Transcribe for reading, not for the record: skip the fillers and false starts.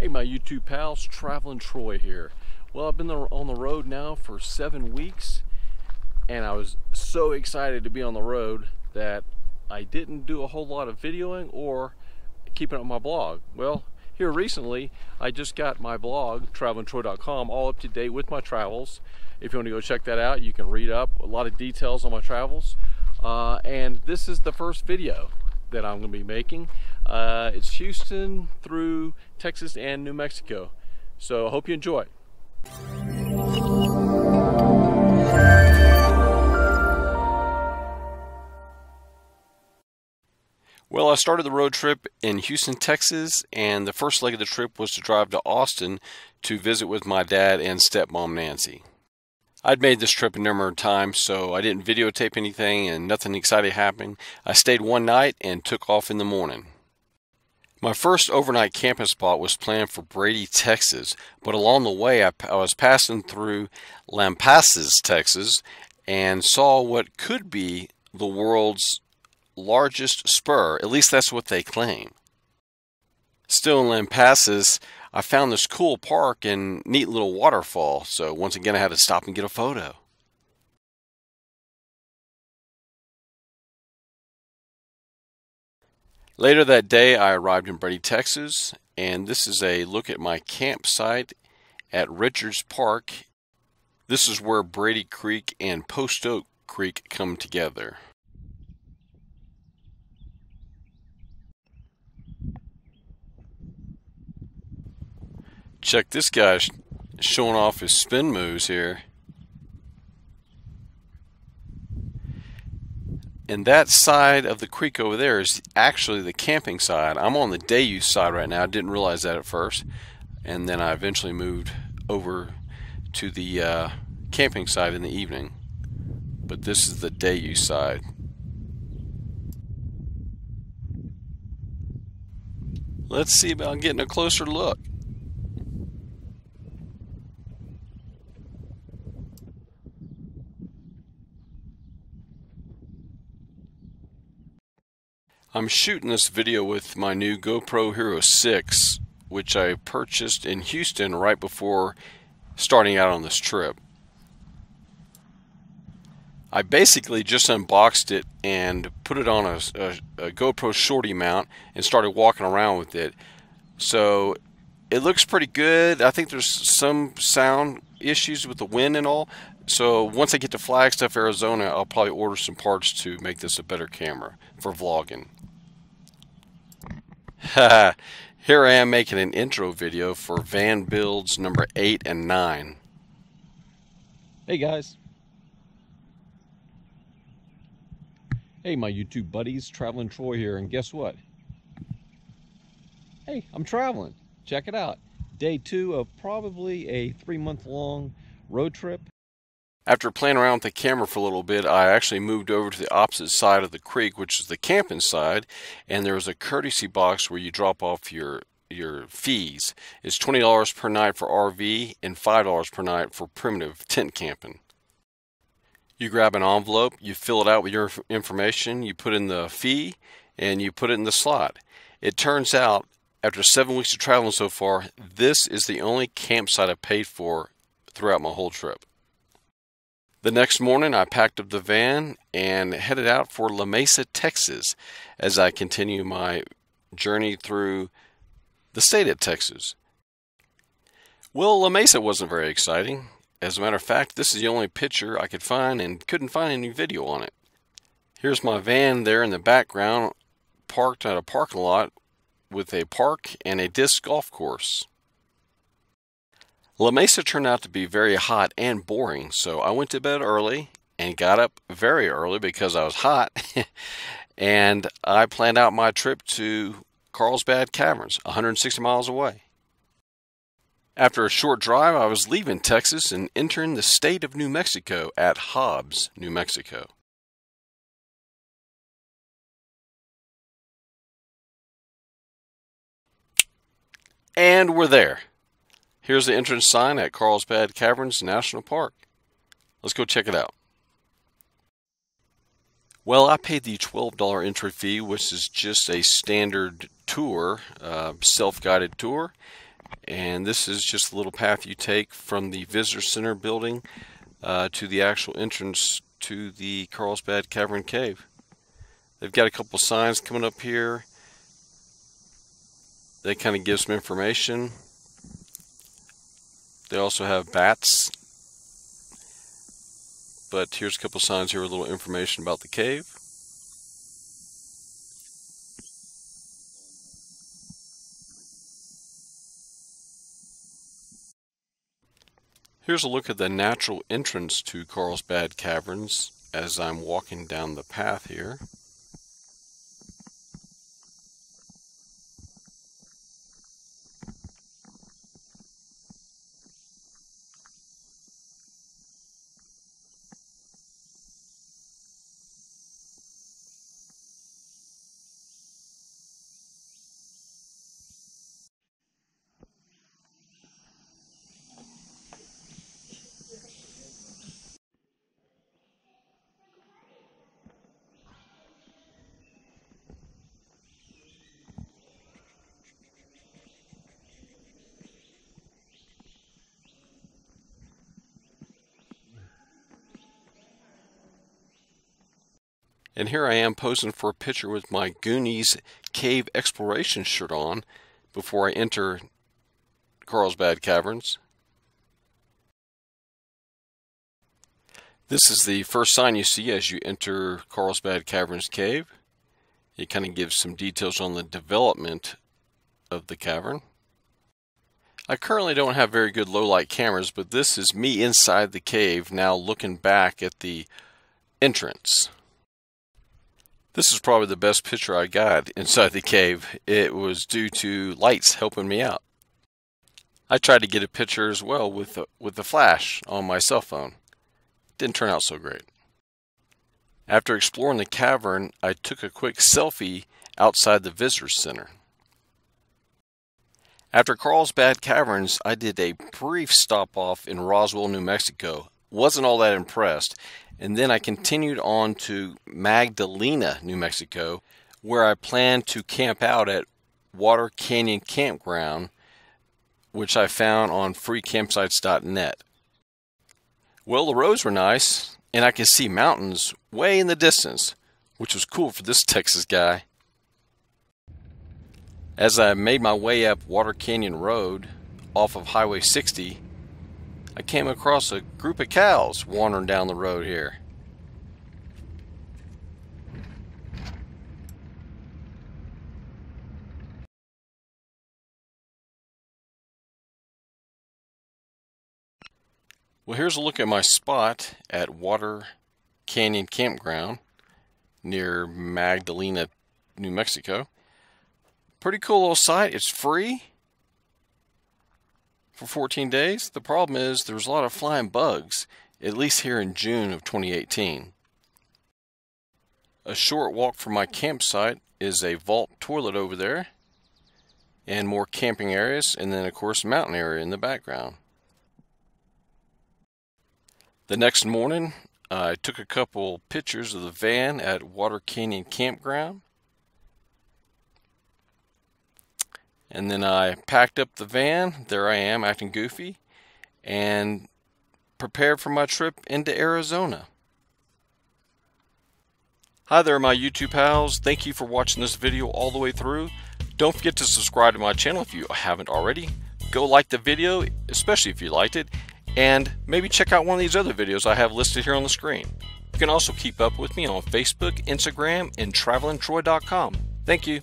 Hey my YouTube pals, Traveling Troy here. Well, I've been on the road now for 7 weeks and I was so excited to be on the road that I didn't do a whole lot of videoing or keeping up my blog. Well, here recently I just got my blog, travelingtroy.com, all up to date with my travels. If you want to go check that out, you can read up a lot of details on my travels. And this is the first video that I'm going to be making. It's Houston through Texas and New Mexico. So I hope you enjoy. Well, I started the road trip in Houston, Texas, and the first leg of the trip was to drive to Austin to visit with my dad and stepmom Nancy. I'd made this trip a number of times, so I didn't videotape anything and nothing exciting happened. I stayed one night and took off in the morning. My first overnight camping spot was planned for Brady, Texas, but along the way I was passing through Lampasas, Texas, and saw what could be the world's largest spur. At least that's what they claim. Still in Lampasas, I found this cool park and neat little waterfall, so once again I had to stop and get a photo. Later that day I arrived in Brady, Texas, and this is a look at my campsite at Richards Park. This is where Brady Creek and Post Oak Creek come together. Check this guy showing off his spin moves here. And that side of the creek over there is actually the camping side. I'm on the day use side right now. I didn't realize that at first. And then I eventually moved over to the camping side in the evening. But this is the day use side. Let's see about getting a closer look. I'm shooting this video with my new GoPro Hero 6, which I purchased in Houston right before starting out on this trip. I basically just unboxed it and put it on a GoPro Shorty mount and started walking around with it. So it looks pretty good. I think there's some sound issues with the wind and all. So once I get to Flagstaff, Arizona, I'll probably order some parts to make this a better camera for vlogging. Here I am making an intro video for van builds number 8 and 9. Hey guys. Hey my YouTube buddies, Traveling Troy here, and guess what? Hey, I'm traveling. Check it out. Day 2 of probably a 3-month-long road trip. After playing around with the camera for a little bit, I actually moved over to the opposite side of the creek, which is the camping side, and there was a courtesy box where you drop off your fees. It's $20 per night for RV and $5 per night for primitive tent camping. You grab an envelope, you fill it out with your information, you put in the fee, and you put it in the slot. It turns out, after 7 weeks of traveling so far, this is the only campsite I paid for throughout my whole trip. The next morning I packed up the van and headed out for La Mesa, Texas as I continue my journey through the state of Texas. Well, La Mesa wasn't very exciting. As a matter of fact, this is the only picture I could find and couldn't find any video on it. Here's my van there in the background, parked at a parking lot with a park and a disc golf course. La Mesa turned out to be very hot and boring, so I went to bed early and got up very early because I was hot, and I planned out my trip to Carlsbad Caverns, 160 miles away. After a short drive, I was leaving Texas and entering the state of New Mexico at Hobbs, New Mexico. And we're there. Here's the entrance sign at Carlsbad Caverns National Park. Let's go check it out. Well, I paid the $12 entry fee, which is just a standard tour, self-guided tour. And this is just a little path you take from the Visitor Center building to the actual entrance to the Carlsbad Cavern Cave. They've got a couple signs coming up here. They kind of give some information. They also have bats. But here's a couple signs here with a little information about the cave. Here's a look at the natural entrance to Carlsbad Caverns as I'm walking down the path here. And here I am posing for a picture with my Goonies Cave Exploration shirt on before I enter Carlsbad Caverns. This is the first sign you see as you enter Carlsbad Caverns Cave. It kind of gives some details on the development of the cavern. I currently don't have very good low light cameras, but this is me inside the cave now looking back at the entrance. This is probably the best picture I got inside the cave. It was due to lights helping me out. I tried to get a picture as well with the flash on my cell phone. Didn't turn out so great. After exploring the cavern, I took a quick selfie outside the Visitor Center. After Carlsbad Caverns, I did a brief stop off in Roswell, New Mexico. Wasn't all that impressed. And then I continued on to Magdalena, New Mexico, where I plan to camp out at Water Canyon Campground, which I found on freecampsites.net. Well, the roads were nice, and I could see mountains way in the distance, which was cool for this Texas guy. As I made my way up Water Canyon Road off of Highway 60, I came across a group of cows wandering down the road here. Well, here's a look at my spot at Water Canyon Campground near Magdalena, New Mexico. Pretty cool little site. It's free for 14 days. The problem is there's a lot of flying bugs, at least here in June of 2018. A short walk from my campsite is a vault toilet over there, and more camping areas, and then of course mountain area in the background. The next morning I took a couple pictures of the van at Water Canyon Campground. And then I packed up the van, there I am acting goofy, and prepared for my trip into Arizona. Hi there my YouTube pals, thank you for watching this video all the way through. Don't forget to subscribe to my channel if you haven't already. Go like the video, especially if you liked it, and maybe check out one of these other videos I have listed here on the screen. You can also keep up with me on Facebook, Instagram, and travelandtroy.com. Thank you.